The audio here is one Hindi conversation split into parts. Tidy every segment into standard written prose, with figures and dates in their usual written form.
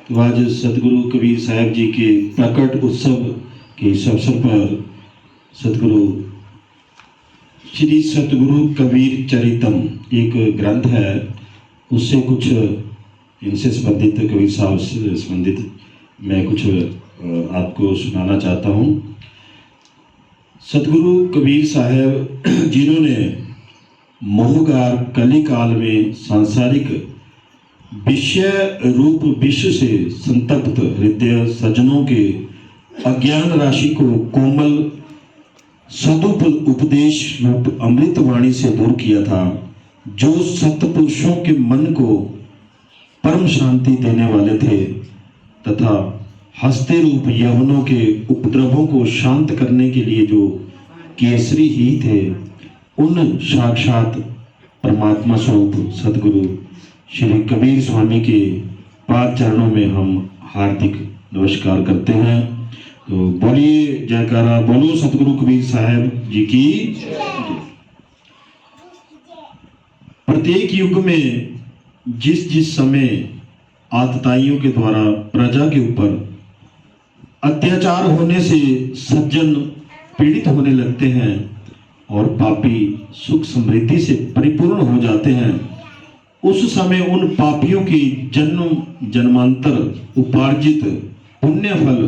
तो आज सतगुरु कबीर साहब जी के प्रकट उत्सव के इस अवसर पर सतगुरु श्री सतगुरु कबीर चरितम एक ग्रंथ है, उससे कुछ इनसे संबंधित कबीर साहब से संबंधित मैं कुछ आपको सुनाना चाहता हूँ। सतगुरु कबीर साहब जिन्होंने मोहगार कली काल में सांसारिक विषय रूप विश्व से संतप्त हृदय सज्जनों के अज्ञान राशि को कोमल सदुप उपदेश रूप अमृत वाणी से दूर किया था, जो सत्पुरुषों के मन को परम शांति देने वाले थे तथा हस्ते रूप यवनों के उपद्रवों को शांत करने के लिए जो केसरी ही थे, उन साक्षात परमात्मा स्वरूप सतगुरु श्री कबीर स्वामी के पाद चरणों में हम हार्दिक नमस्कार करते हैं। तो बोलिए जयकारा, बोलो सतगुरु कबीर साहब जी की। प्रत्येक युग में जिस जिस समय आतताइयों के द्वारा प्रजा के ऊपर अत्याचार होने से सज्जन पीड़ित होने लगते हैं और पापी सुख समृद्धि से परिपूर्ण हो जाते हैं, उस समय उन पापियों की जन्म जन्मांतर उपार्जित पुण्य फल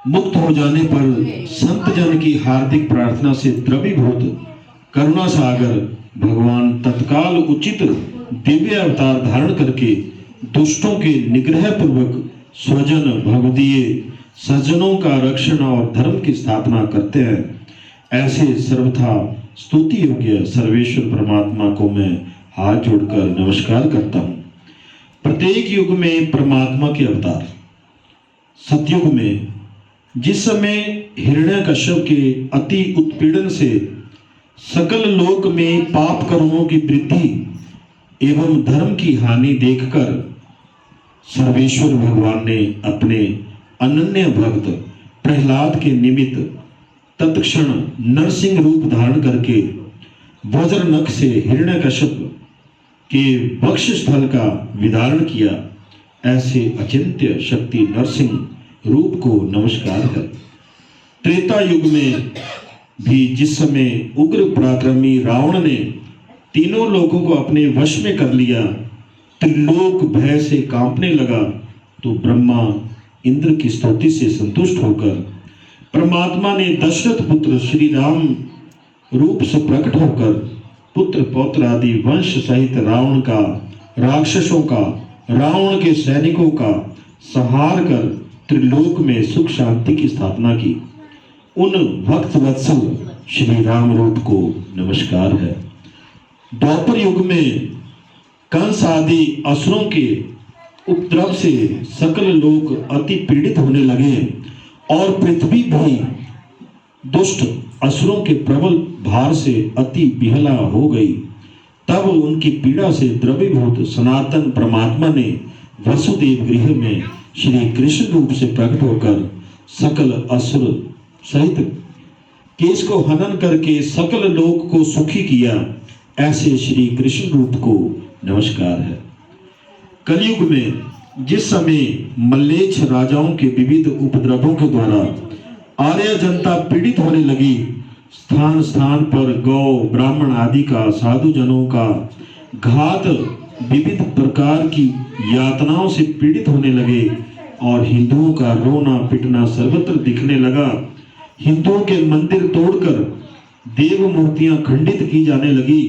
मुक्त हो जाने पर संत जन की हार्दिक प्रार्थना से द्रवीभूत करुणा सागर भगवान तत्काल उचित दिव्य अवतार धारण करके दुष्टों के निग्रह पूर्वक स्वजन भगवदीय सज्जनों का रक्षण और धर्म की स्थापना करते हैं। ऐसे सर्वथा स्तुति योग्य सर्वेश्वर परमात्मा को मैं हाथ जोड़कर नमस्कार करता हूँ। प्रत्येक युग में परमात्मा के अवतार। सतयुग में जिस समय हिरण्यकश्यप के अति उत्पीड़न से सकल लोक में पाप कर्मों की वृद्धि एवं धर्म की हानि देखकर सर्वेश्वर भगवान ने अपने अनन्य भक्त प्रहलाद के निमित्त तत्क्षण नरसिंह रूप धारण करके वज्र नख से हिरण्यकश्यप के वक्ष स्थल का विदारण किया। ऐसे अचिंत्य शक्ति नरसिंह रूप को नमस्कार है। त्रेता युग में भी जिस समय उग्र पराक्रमी रावण ने तीनों लोगों को अपने वश में कर लिया, त्रिलोक भय से कांपने लगा, तो ब्रह्मा इंद्र की स्तुति से संतुष्ट होकर परमात्मा ने दशरथ पुत्र श्री राम रूप से प्रकट होकर पुत्र पौत्र आदि वंश सहित रावण का, राक्षसों का, रावण के सैनिकों का संहार कर त्रिलोक में सुख शांति की स्थापना की। उन भक्त वत्सल श्री राम रूप को नमस्कार है। द्वापर युग में कंस आदि असुरों के उपद्रव से सकल लोग अति पीड़ित होने लगे और पृथ्वी भी दुष्ट असुरों के प्रबल भार से अति बिहला हो गई। तब उनकी पीड़ा से द्रवीभूत सनातन परमात्मा ने वसुदेव गृह में श्री कृष्ण रूप से प्रकट होकर सकल असुर सहित केश को हनन करके सकल लोक को सुखी किया। ऐसे श्री कृष्ण रूप को नमस्कार है। कलयुग में जिस समय मल्लेच्छ राजाओं के विविध उपद्रवों के द्वारा आर्य जनता पीड़ित होने लगी, स्थान स्थान पर गौ ब्राह्मण आदि का, साधु जनों का घात, विविध प्रकार की यातनाओं से पीड़ित होने लगे और हिंदुओं का रोना पिटना सर्वत्र दिखने लगा। हिंदुओं के मंदिर तोड़कर देव मूर्तियां खंडित की जाने लगी।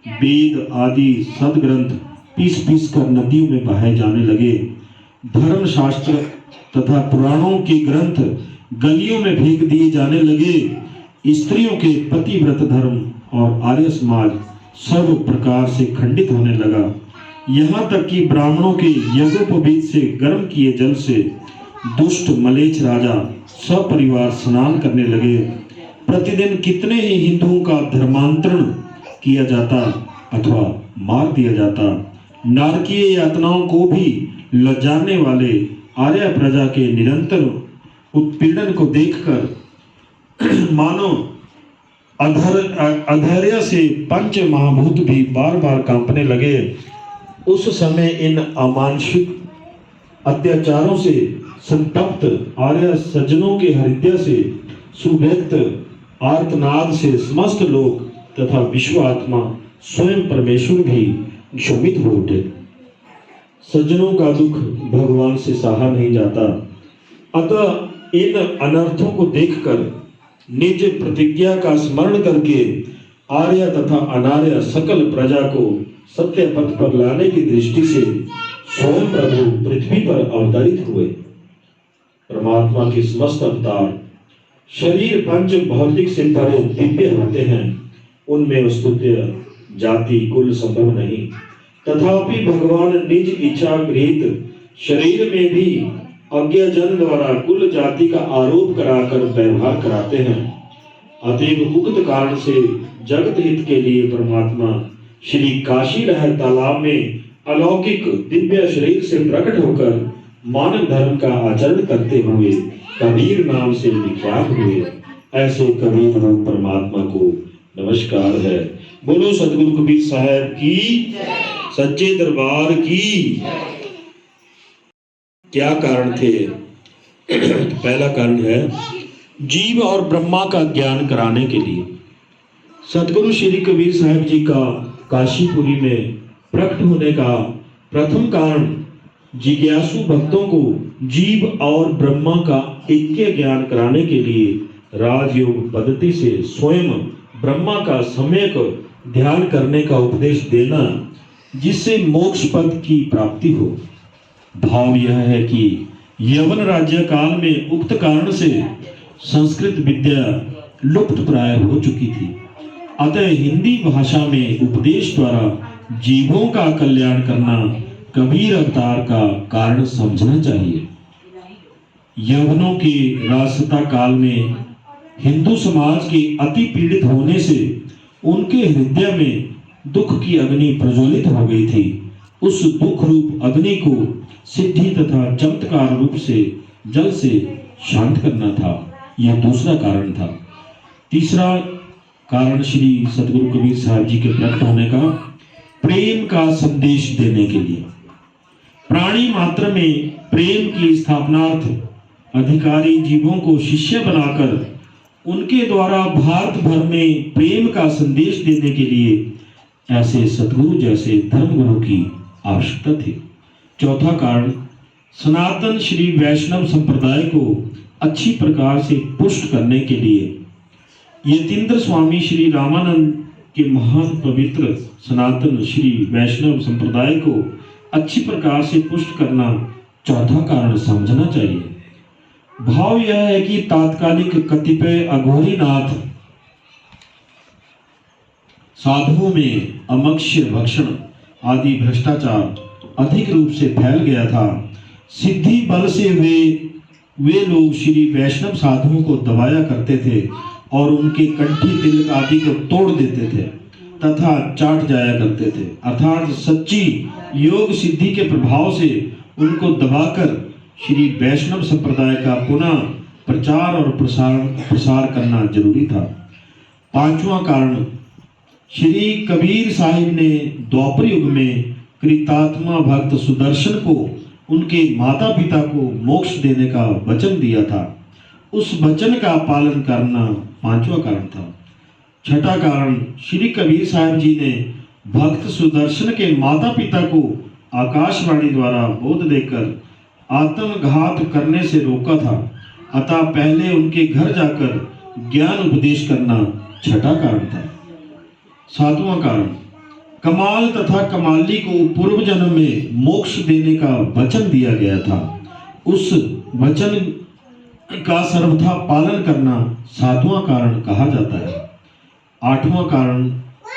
वेद आदि सदग्रंथ पीस पीस कर नदियों में बहाए जाने लगे। धर्म शास्त्र तथा पुराणों के ग्रंथ गलियों में फेंक दिए जाने लगे। स्त्रियों के पतिव्रत धर्म और आर्य समाज सब प्रकार से खंडित होने लगा। यहाँ तक कि ब्राह्मणों के यज्ञोपवीत से गर्म किए जल से दुष्ट मलेच्छ राजा सपरिवार स्नान करने लगे। प्रतिदिन कितने ही हिंदुओं का धर्मांतरण किया जाता अथवा मार दिया जाता। नारकीय यातनाओं को भी लजाने वाले आर्य प्रजा के निरंतर उत्पीड़न को देखकर मानो अधैर्य से पंच महाभूत भी बार बार कांपने लगे। उस समय इन अत्याचारों से संतप्त आर्य सज्जनों के हृदय से सुव्यक्त आर्तनाद से समस्त लोग तथा विश्वात्मा स्वयं परमेश्वर भी क्षोभित हो उठे। सज्जनों का दुख भगवान से सहा नहीं जाता, अतः इन अनर्थों को देखकर निज प्रतिज्ञा का स्मरण करके आर्य तथा अनार्य सकल प्रजा को सत्य पथ पर लाने की दृष्टि से स्वयं प्रभु पृथ्वी पर अवतरित हुए। परमात्मा के समस्त अवतार शरीर पंच भौतिक से परे दिव्य होते हैं, उनमें स्तुत्य जाति कुल संभव नहीं, तथापि भगवान निज इच्छा गृहीत शरीर में भी अज्ञजन द्वारा कुल जाति का आरोप कराकर व्यवहार कराते हैं। अतएव उक्त कारण से जगत हित के लिए परमात्मा श्री काशी लहर तालाब में अलौकिक दिव्य शरीर से प्रकट होकर मानव धर्म का आचरण करते हुए कबीर नाम से विख्यात हुए। ऐसे कबीर रूप परमात्मा को नमस्कार है। बोलो सदगुरु कबीर साहब की, सच्चे दरबार की। क्या कारण थे? पहला कारण है जीव और ब्रह्मा का ज्ञान कराने के लिए। सदगुरु श्री कबीर साहब जी का काशीपुरी में प्रकट होने का प्रथम कारण जिज्ञासु भक्तों को जीव और ब्रह्मा का ऐक्य ज्ञान कराने के लिए राजयोग पद्धति से स्वयं ब्रह्मा का सम्यक ध्यान करने का उपदेश देना, जिससे मोक्ष पद की प्राप्ति हो। भाव यह है कि यवन राज्य काल में उक्त कारण से संस्कृत विद्या लुप्त प्राय हो चुकी थी, अतः हिंदी भाषा में उपदेश द्वारा जीवों का कल्याण करना कबीर अवतार का कारण समझना चाहिए। यवनों के राजसत्ता काल में हिंदू समाज के अति पीड़ित होने से उनके हृदय में दुख की अग्नि प्रज्वलित हो गई थी। उस दुख रूप अग्नि को सिद्धि तथा चमत्कार रूप से जल से शांत करना था, यह दूसरा कारण था। तीसरा कारण श्री सदगुरु कबीर साहब जी के प्रकट होने का प्रेम का संदेश देने के लिए। प्राणी मात्र में प्रेम की स्थापनार्थ अधिकारी जीवों को शिष्य बनाकर उनके द्वारा भारत भर में प्रेम का संदेश देने के लिए ऐसे सदगुरु जैसे धर्मगुरु की आवश्यकता थी। चौथा कारण सनातन श्री वैष्णव संप्रदाय को अच्छी प्रकार से पुष्ट करने के लिए यतीन्द्र स्वामी श्री रामानंद के महान पवित्र सनातन श्री वैष्णव संप्रदाय को अच्छी प्रकार से पुष्ट करना चौथा कारण समझना चाहिए। भाव यह है कि तात्कालिक कतिपय अघोरीनाथ साधुओं में अमक्ष्य भक्षण आदि भ्रष्टाचार अधिक रूप से फैल गया था। सिद्धि बल से वे लोग श्री वैष्णव साधुओं को दबाया करते थे और उनके कंठी तिलक आदि को तोड़ देते थे तथा चाट जाया करते थे, अर्थात सच्ची योग सिद्धि के प्रभाव से उनको दबाकर श्री वैष्णव संप्रदाय का पुनः प्रचार और प्रसार करना जरूरी था। पांचवा कारण श्री कबीर साहिब ने द्वापर युग में कृतात्मा भक्त सुदर्शन को उनके माता पिता को मोक्ष देने का वचन दिया था, उस वचन का पालन करना पांचवा कारण था। छठा कारण श्री कबीर साहब जी ने भक्त सुदर्शन के माता पिता को आकाशवाणी द्वारा बोध देकर आत्मघात करने से रोका था, अतः पहले उनके घर जाकर ज्ञान उपदेश करना छठा कारण था। सातवां कारण कमाल तथा कमाली को पूर्व जन्म में मोक्ष देने का वचन दिया गया था, उस वचन का सर्वथा पालन करना सातवां कारण कहा जाता है। आठवां कारण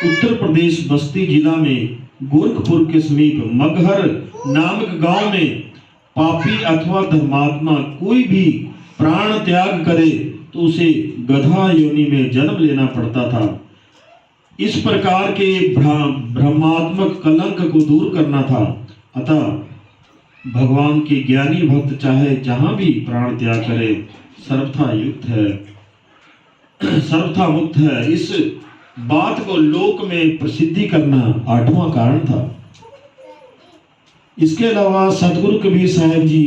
उत्तर प्रदेश बस्ती जिला में गोरखपुर के समीप मगहर नामक गांव में पापी अथवा धर्मात्मा कोई भी प्राण त्याग करे तो उसे गधा योनि में जन्म लेना पड़ता था। इस प्रकार के भ्रमात्मक कलंक को दूर करना था, अतः भगवान के ज्ञानी भक्त चाहे जहां भी प्राण त्याग करे सर्वथा युक्त है, सर्वथा मुक्त है। इस बात को लोक में प्रसिद्धि करना आठवां कारण था। इसके अलावा सतगुरु कबीर साहब जी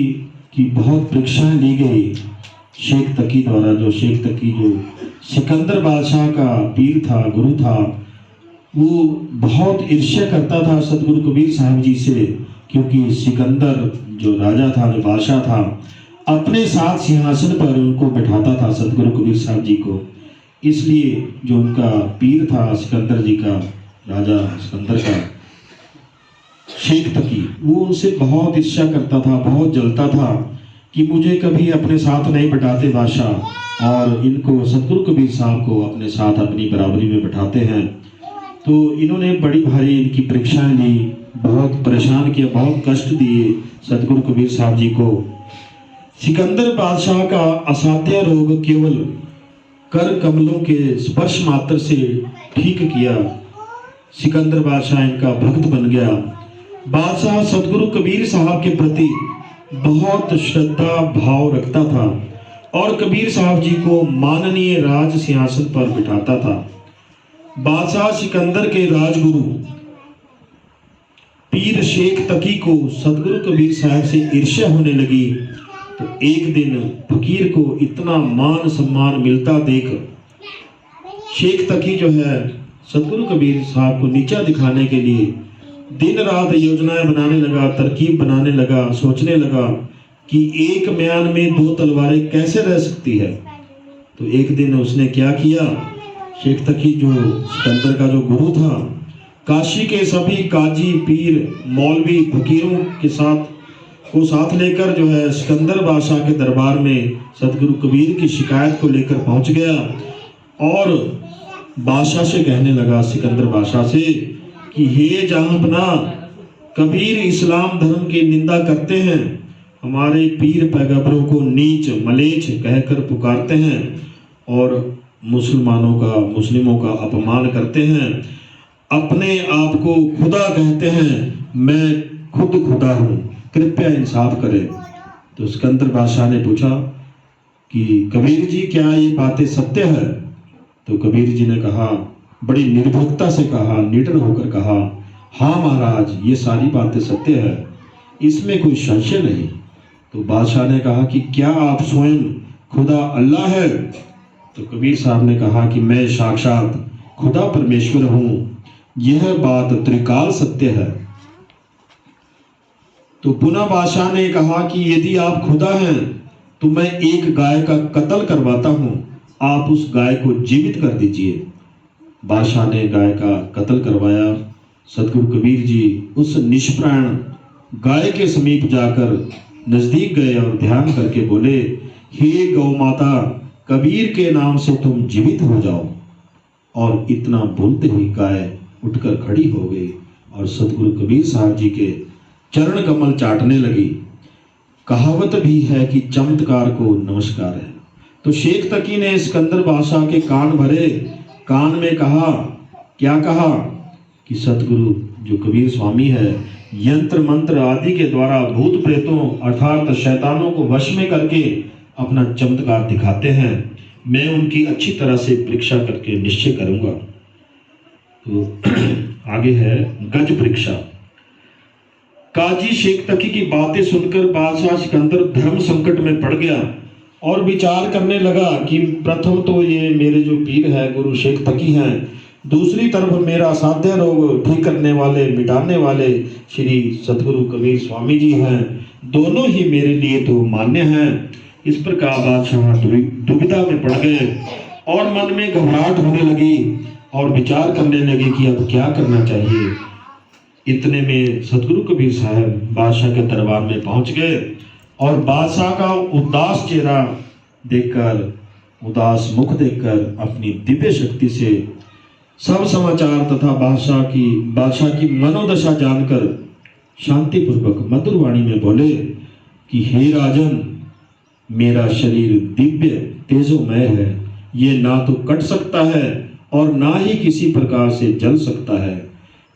की बहुत परीक्षाएं ली गई शेख तकी द्वारा। जो शेख तकी जो सिकंदर बादशाह का पीर था, गुरु था, वो बहुत ईर्ष्या करता था सतगुरु कबीर साहब जी से, क्योंकि सिकंदर जो राजा था, जो बादशाह था, अपने साथ सिंहासन पर उनको बैठाता था सतगुरु कबीर साहब जी को। इसलिए जो उनका पीर था सिकंदर जी का, राजा सिकंदर का, शेख तकी, वो उनसे बहुत ईर्ष्या करता था, बहुत जलता था कि मुझे कभी अपने साथ नहीं बैठाते बादशाह, और इनको सतगुरु कबीर साहब को अपने साथ अपनी बराबरी में बैठाते हैं। तो इन्होंने बड़ी भारी इनकी परीक्षाएं ली, बहुत परेशान किया, बहुत कष्ट दिए सतगुरु कबीर साहब जी को। सिकंदर बादशाह का असाध्य रोग केवल कर कमलों के स्पर्श मात्र से ठीक किया। सिकंदर बादशाह इनका भक्त बन गया। बादशाह सतगुरु कबीर साहब के प्रति बहुत श्रद्धा भाव रखता था और कबीर साहब जी को माननीय राज सिंहासन पर बिठाता था। बादशाह सिकंदर के राजगुरु पीर शेख तकी को सतगुरु कबीर साहब से ईर्ष्या होने लगी। तो एक दिन फकीर को इतना मान सम्मान मिलता देख शेख तकी जो है सतगुरु कबीर साहब को नीचा दिखाने के लिए दिन रात योजनाएं बनाने लगा, तरकीब बनाने लगा, सोचने लगा कि एक म्यान में दो तलवारें कैसे रह सकती है। तो एक दिन उसने क्या किया, शेख तकी जो सिकंदर का जो गुरु था, काशी के सभी काजी पीर मौलवी फकीरों के साथ लेकर जो है सिकंदर बादशाह के दरबार में सतगुरु कबीर की शिकायत को लेकर पहुंच गया और बादशाह से कहने लगा, सिकंदर बादशाह से, कि हे जहांपना, कबीर इस्लाम धर्म की निंदा करते हैं, हमारे पीर पैगंबरों को नीच मलेच्छ कहकर पुकारते हैं और मुस्लिमों का अपमान करते हैं, अपने आप को खुदा कहते हैं, मैं खुद खुदा हूँ, कृपया इंसाफ करें। तो सिकंदर बादशाह ने पूछा कि कबीर जी क्या ये बातें सत्य है? तो कबीर जी ने कहा, बड़ी निर्भीकता से कहा, निडर होकर कहा, हाँ महाराज, ये सारी बातें सत्य है, इसमें कोई संशय नहीं। तो बादशाह ने कहा कि क्या आप स्वयं खुदा अल्लाह है? तो कबीर साहब ने कहा कि मैं साक्षात खुदा परमेश्वर हूँ, यह बात त्रिकाल सत्य है। तो पुनः बादशाह ने कहा कि यदि आप खुदा हैं तो मैं एक गाय का कत्ल करवाता हूँ, आप उस गाय को जीवित कर दीजिए। बादशाह ने गाय का कत्ल करवाया। सतगुरु कबीर जी उस निष्प्राण गाय के समीप जाकर नजदीक गए और ध्यान करके बोले, हे गौ माता, कबीर के नाम से तुम जीवित हो जाओ। और इतना बोलते ही गाय उठकर खड़ी हो गई और सतगुरु कबीर साहब जी के चरण कमल चाटने लगी। कहावत भी है कि चमत्कार को नमस्कार है। तो शेख तकी ने सिकंदर बादशाह के कान भरे, कान में कहा, क्या कहा कि सतगुरु जो कबीर स्वामी है, यंत्र मंत्र आदि के द्वारा भूत प्रेतों अर्थात शैतानों को वश में करके अपना चमत्कार दिखाते हैं, मैं उनकी अच्छी तरह से परीक्षा करके निश्चय करूंगा। तो आगे है गज परीक्षा। काजी शेख तकी की बातें सुनकर बादशाह सिकंदर धर्म संकट में पड़ गया और विचार करने लगा कि प्रथम तो ये मेरे जो पीर है गुरु शेख तकी हैं, दूसरी तरफ मेरा असाध्य रोग ठीक करने वाले, मिटाने वाले श्री सतगुरु कबीर स्वामी जी हैं, दोनों ही मेरे लिए तो मान्य हैं। इस प्रकार बादशाह दुविधा में पड़ गए और मन में घबराहट होने लगी और विचार करने लगे कि अब क्या करना चाहिए। इतने में सतगुरु कबीर साहब बादशाह के दरबार में पहुंच गए और बादशाह का उदास चेहरा देखकर, उदास मुख देखकर अपनी दिव्य शक्ति से सब समाचार तथा बादशाह की मनोदशा जानकर शांतिपूर्वक मधुर वाणी में बोले कि हे राजन, मेरा शरीर दिव्य तेजोमय है, ये ना तो कट सकता है और ना ही किसी प्रकार से जल सकता है,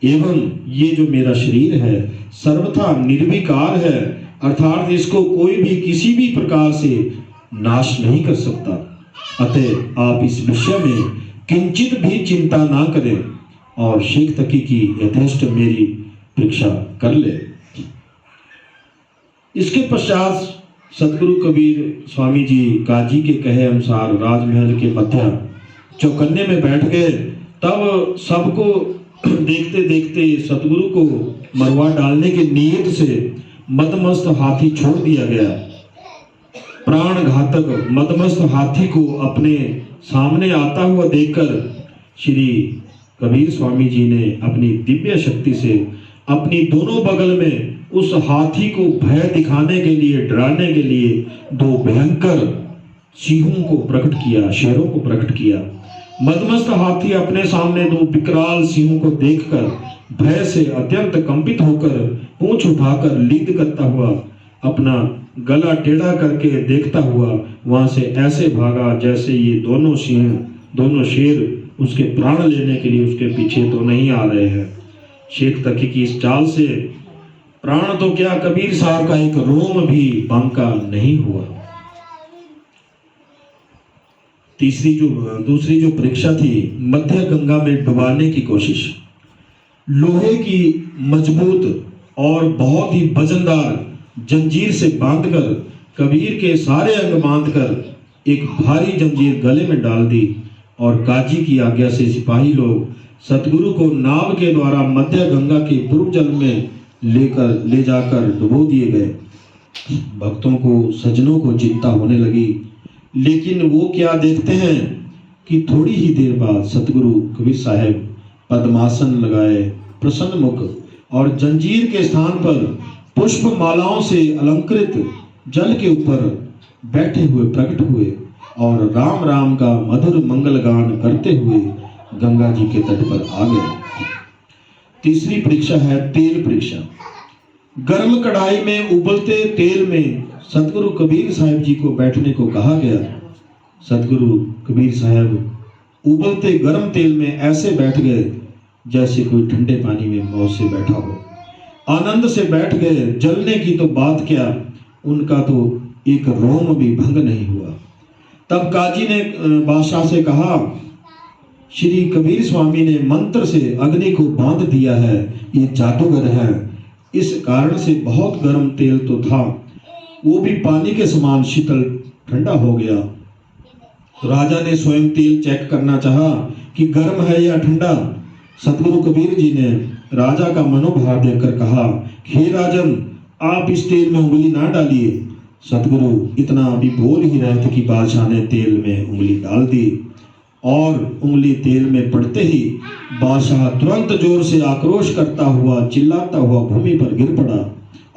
एवं ये जो मेरा शरीर है सर्वथा निर्विकार है, अर्थात इसको कोई भी किसी भी प्रकार से नाश नहीं कर सकता। अतः आप इस विषय में किंचित भी चिंता ना करें और शेख तकी की यथेष्ट मेरी परीक्षा कर ले। इसके पश्चात सतगुरु कबीर स्वामी जी काजी के कहे अनुसार राजमहल के मध्य चौकन्ने में बैठ गए। तब सबको देखते देखते सतगुरु को मरवा डालने की नीयत से मदमस्त हाथी छोड़ दिया गया। प्राण घातक मदमस्त हाथी को अपने सामने आता हुआ देखकर श्री कबीर स्वामी जी ने अपनी दिव्य शक्ति से अपनी दोनों बगल में उस हाथी को भय दिखाने के लिए, डराने के लिए दो भयंकर सिंहों को प्रकट किया, शेरों को प्रकट किया। मदमस्त हाथी अपने सामने दो विकराल सिंहों को देखकर भय से अत्यंत कंपित होकर पूंछ उठाकर लीद करता हुआ, अपना गला टेढ़ा करके देखता हुआ वहां से ऐसे भागा जैसे ये दोनों सिंह, दोनों शेर उसके प्राण लेने के लिए उसके पीछे तो नहीं आ रहे हैं। शेख तकी की इस चाल से प्राण तो क्या, कबीर साहब का एक रोम भी बांका नहीं हुआ। दूसरी जो परीक्षा थी, मध्य गंगा में डुबाने की कोशिश। लोहे की मजबूत और बहुत ही वजनदार जंजीर से बांधकर कबीर के सारे अंग बांधकर एक भारी जंजीर गले में डाल दी और काजी की आज्ञा से सिपाही लोग सतगुरु को नाव के द्वारा मध्य गंगा के पूर्व जल में ले जाकर डुबो दिए गए। भक्तों को, सज्जनों को चिंता होने लगी, लेकिन वो क्या देखते हैं कि थोड़ी ही देर बाद सतगुरु कबीर साहब पद्मासन लगाए, प्रसन्न मुख और जंजीर के स्थान पर पुष्प मालाओं से अलंकृत जल के ऊपर बैठे हुए प्रकट हुए और राम राम का मधुर मंगल गान करते हुए गंगा जी के तट पर आ गए। तीसरी परीक्षा है तेल परीक्षा। गर्म कढ़ाई में उबलते तेल में सतगुरु कबीर साहब जी को बैठने को कहा गया। सतगुरु कबीर साहब उबलते गर्म तेल में ऐसे बैठ गए जैसे कोई ठंडे पानी में मौज से बैठा हो, आनंद से बैठ गए। जलने की तो बात क्या, उनका तो एक रोम भी भंग नहीं हुआ। तब काजी ने बादशाह से कहा, श्री कबीर स्वामी ने मंत्र से अग्नि को बांध दिया है, ये जादूगर है, इस कारण से बहुत गर्म तेल तो था, वो भी पानी के समान शीतल ठंडा हो गया। तो राजा ने स्वयं तेल चेक करना चाहा कि गर्म है या ठंडा। सतगुरु कबीर जी ने राजा का मनोभाव देखकर कहा, हे राजन, आप इस तेल में उंगली ना डालिए। सतगुरु इतना अभी बोल ही रहे थे कि बादशाह ने तेल में उंगली डाल दी और उंगली तेल में पड़ते ही बादशाह तुरंत जोर से आक्रोश करता हुआ, चिल्लाता हुआ भूमि पर गिर पड़ा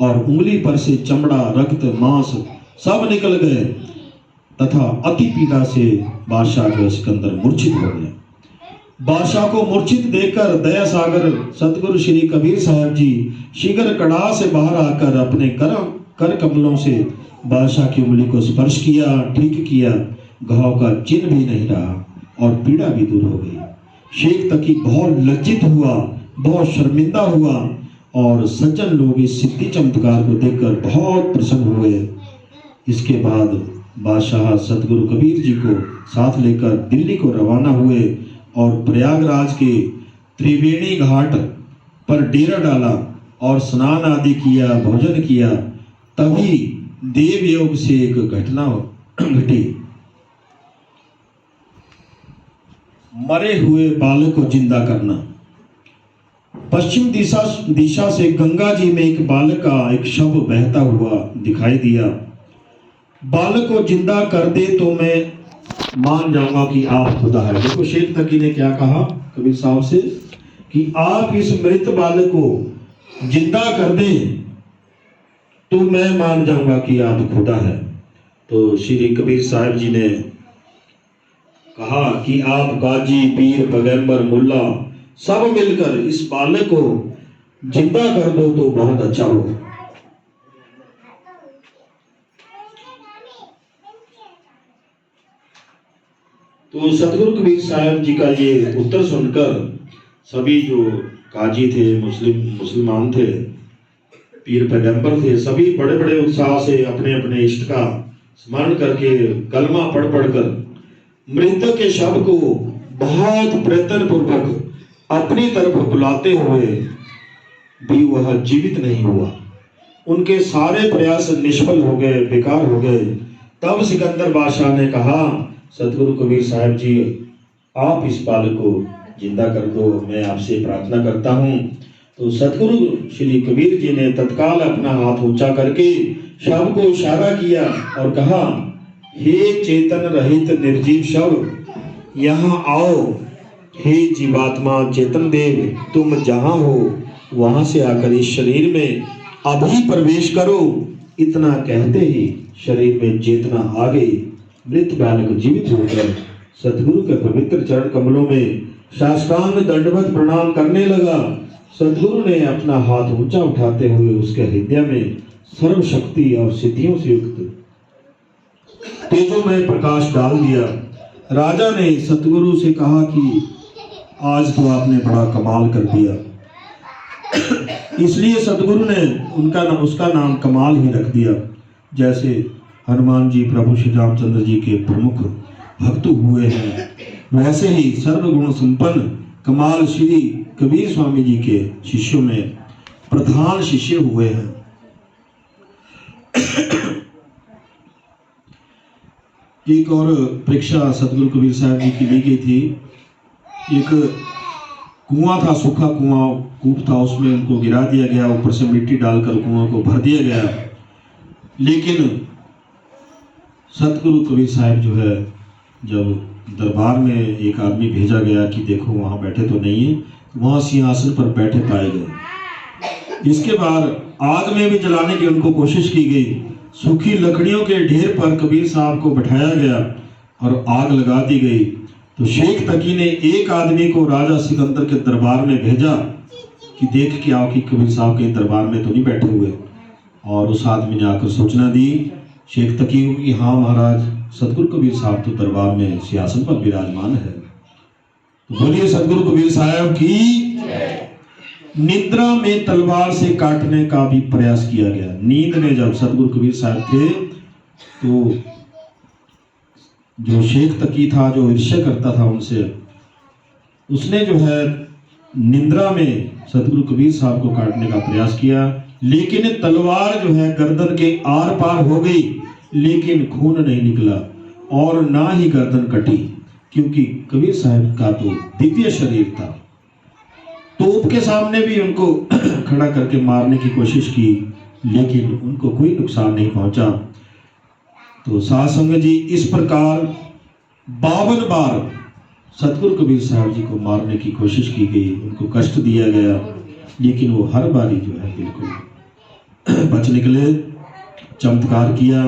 और उंगली पर से चमड़ा, रक्त, मांस सब निकल गए तथा अति पीड़ा से बादशाह जो सिकंदर मूर्छित हो गया। बादशाह को मूर्छित देखकर दया सागर सतगुरु श्री कबीर साहब जी शीघ्र कड़ा से बाहर आकर अपने कर कमलों से बादशाह की उंगली को स्पर्श किया, ठीक किया। घाव का चिन्ह भी नहीं रहा और पीड़ा भी दूर हो गई। शेख तकी बहुत लज्जित हुआ, बहुत शर्मिंदा हुआ और सज्जन लोग इस सिद्धि चमत्कार को देखकर बहुत प्रसन्न हुए। इसके बाद बादशाह सतगुरु कबीर जी को साथ लेकर दिल्ली को रवाना हुए और प्रयागराज के त्रिवेणी घाट पर डेरा डाला और स्नान आदि किया, भोजन किया। तभी देवयोग से एक घटना घटी। मरे हुए बालक को जिंदा करना। पश्चिम दिशा से गंगा जी में एक बालक का एक शव बहता हुआ दिखाई दिया। बालक को जिंदा कर दे तो मैं मान जाऊंगा कि आप खुदा है। देखो शेख तकी ने क्या कहा कबीर साहब से कि आप इस मृत बालक को जिंदा कर दें तो मैं मान जाऊंगा कि आप खुदा है। तो श्री कबीर साहब जी ने कहा कि आप गाजी, पीर, पैगंबर, मुल्ला सब मिलकर इस बालक को जिंदा कर दो तो बहुत अच्छा हो। तो सतगुरु कबीर साहब जी का ये उत्तर सुनकर सभी जो काजी थे, मुसलमान थे, पीर पैगंबर थे, सभी बड़े बड़े उत्साह से अपने अपने इष्ट का स्मरण करके कलमा पढ़ पढ़कर मृतक के शव को बहुत प्रयत्न पूर्वक अपनी तरफ बुलाते हुए भी वह जीवित नहीं हुआ। उनके सारे प्रयास निष्फल हो गए, बेकार हो गए। तब सिकंदर बादशाह ने कहा, सतगुरु कबीर साहब जी, आप इस बालक को जिंदा कर दो, मैं आपसे प्रार्थना करता हूँ। तो सतगुरु श्री कबीर जी ने तत्काल अपना हाथ ऊंचा करके शव को इशारा किया और कहा, हे चेतन रहित निर्जीव शव, यहाँ आओ। हे जीवात्मा चेतन देव, तुम जहां हो वहां से आकर इस शरीर में अभी प्रवेश करो। इतना कहते ही शरीर में चेतना आ गई। मृत बालक जीवित होकर सतगुरु के पवित्र चरण कमलों में साष्टांग दंडवत प्रणाम करने लगा। सतगुरु ने अपना हाथ ऊंचा उठाते हुए उसके हृदय में सर्व शक्ति और सिद्धियों से युक्त तेजोमय प्रकाश डाल दिया। राजा ने सतगुरु से कहा कि आज तो आपने बड़ा कमाल कर दिया। इसलिए सतगुरु ने उसका नाम कमाल ही रख दिया। जैसे हनुमान जी प्रभु श्री रामचंद्र जी के प्रमुख भक्त हुए हैं, वैसे ही सर्वगुण संपन्न कमाल श्री कबीर स्वामी जी के शिष्यों में प्रधान शिष्य हुए हैं। एक और परीक्षा सतगुरु कबीर साहब जी की ली गई थी। एक कुआं था, सूखा कुआं, कूप था, उसमें उनको गिरा दिया गया, ऊपर से मिट्टी डालकर कुआं को भर दिया गया। लेकिन सतगुरु कबीर साहब जो है, जब दरबार में एक आदमी भेजा गया कि देखो वहाँ बैठे तो नहीं है, वहाँ सिंहासन पर बैठे पाए गए। इसके बाद आग में भी जलाने की उनको कोशिश की गई। सूखी लकड़ियों के ढेर पर कबीर साहब को बैठाया गया और आग लगा दी गई। तो शेख तकी ने एक आदमी को राजा सिकंदर के दरबार में भेजा कि देख के आओ कि कबीर साहब के दरबार में तो नहीं बैठे हुए। और उस आदमी ने आकर सूचना दी शेख तकी को कि हाँ महाराज, सतगुरु कबीर साहब तो दरबार में सिंहासन पर विराजमान है। तो बोलिए सतगुरु कबीर साहब की। निद्रा में तलवार से काटने का भी प्रयास किया गया। नींद में जब सतगुरु कबीर साहब थे तो जो शेख तकी था, जो ईर्ष्या करता था उनसे, उसने जो है निद्रा में सतगुरु कबीर साहब को काटने का प्रयास किया। लेकिन तलवार जो है गर्दन के आर पार हो गई, लेकिन खून नहीं निकला और ना ही गर्दन कटी, क्योंकि कबीर साहब का तो दिव्य शरीर था। तोप के सामने भी उनको खड़ा करके मारने की कोशिश की, लेकिन उनको कोई नुकसान नहीं पहुंचा। तो साध संगत जी, इस प्रकार 52 बार सतगुरु कबीर साहब जी को मारने की कोशिश की गई, उनको कष्ट दिया गया, लेकिन वो हर बारी जो है बिल्कुल बच निकले, चमत्कार किया।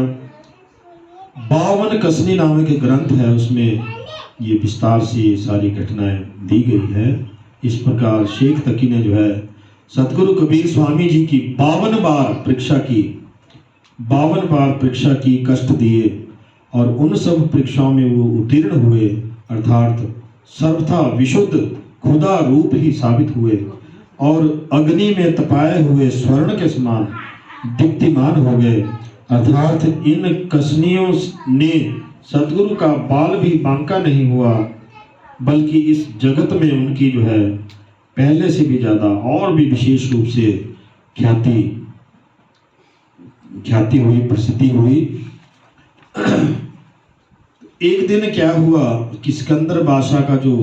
52 कसनी नामक एक ग्रंथ है, उसमें ये विस्तार से सारी घटनाएं दी गई है। इस प्रकार शेख तकी ने जो है सतगुरु कबीर स्वामी जी की 52 बार परीक्षा की, 52 बार परीक्षा की, कष्ट दिए, और उन सब परीक्षाओं में वो उत्तीर्ण हुए, अर्थात सर्वथा विशुद्ध खुदा रूप ही साबित हुए और अग्नि में तपाए हुए स्वर्ण के समान दीप्तिमान हो गए। अर्थात इन कसनियों ने सतगुरु का बाल भी बांका नहीं हुआ, बल्कि इस जगत में उनकी जो है पहले से भी ज्यादा और भी विशेष रूप से ख्याति हुई, प्रसिद्धि हुई। एक दिन क्या हुआ कि सिकंदर बादशाह का जो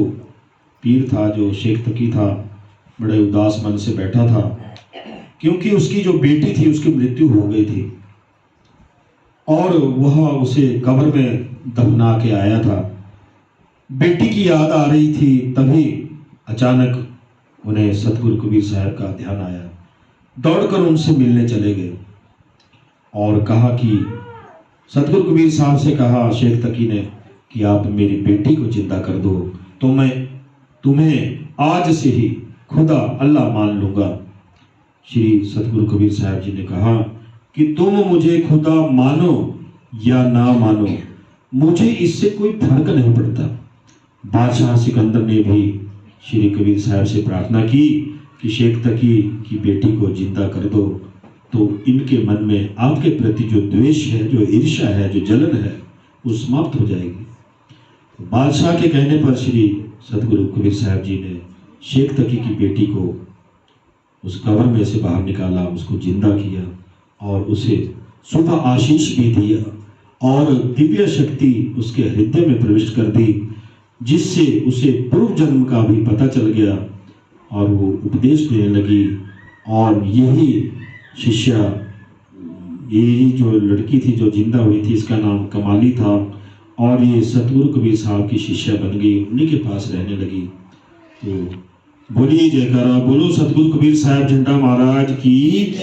पीर था, जो शेख तकी था, बड़े उदास मन से बैठा था, क्योंकि उसकी जो बेटी थी उसकी मृत्यु हो गई थी और वह उसे कब्र में दफना के आया था। बेटी की याद आ रही थी, तभी अचानक उन्हें सतगुरु कबीर साहब का ध्यान आया। दौड़कर उनसे मिलने चले गए और कहा कि सतगुरु कबीर साहब से कहा शेख तकी ने कि आप मेरी बेटी को जिंदा कर दो, तो मैं तुम्हें आज से ही खुदा अल्लाह मान लूंगा। श्री सतगुरु कबीर साहब जी ने कहा कि तुम मुझे खुदा मानो या ना मानो, मुझे इससे कोई फर्क नहीं पड़ता। बादशाह सिकंदर ने भी श्री कबीर साहब से प्रार्थना की कि शेख तकी की बेटी को जिंदा कर दो, तो इनके मन में आपके प्रति जो द्वेष है, जो ईर्ष्या है, जो जलन है, वो समाप्त हो जाएगी। तो बादशाह के कहने पर श्री सतगुरु कबीर साहब जी ने शेख तकी की बेटी को उस कब्र में से बाहर निकाला, उसको जिंदा किया और उसे शुभ आशीष भी दिया और दिव्य शक्ति उसके हृदय में प्रविष्ट कर दी, जिससे उसे पूर्व जन्म का भी पता चल गया और वो उपदेश देने लगी। और यही शिष्या, यही जो लड़की थी जो जिंदा हुई थी, इसका नाम कमाली था और ये सतगुरु कबीर साहब की शिष्या बन गई, उन्हीं के पास रहने लगी। तो बोलिए जयकारा, बोलो सतगुरु कबीर साहब झंडा महाराज की।